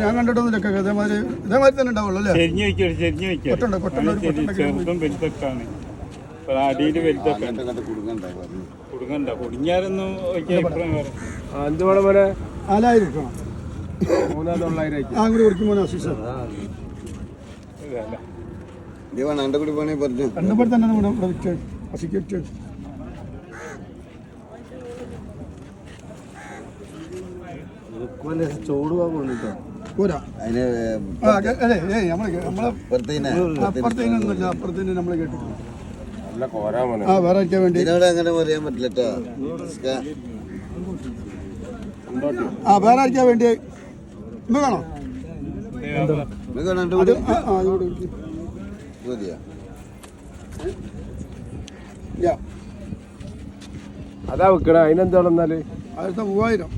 ഞാൻ കണ്ടിട്ടൊന്നും ഇതേമാതിരി തന്നെ ഉണ്ടാവുള്ളൂ അല്ലേ? കുടുങ്ങിയാലൊന്നും 4,000 രൂപ അങ്ങനെ കൊടുക്കുമ്പോൾ രണ്ടുപേർ തന്നെ ഇവിടെ വിറ്റ് പശുക്ക് വിറ്റ് ചോട് വാങ്ങുന്നുണ്ടോ പോരാ അതെ അപ്പുറത്തേന് നമ്മൾ കേട്ടിട്ടുണ്ട്. വേറെ ആർക്കാ വേണ്ടി അങ്ങനെ പറയാൻ പറ്റില്ല. വേറെ ആർക്കാ വേണ്ടി വേണോ? അതാ വെക്കണ അതിനെന്താണെന്നാല് 3000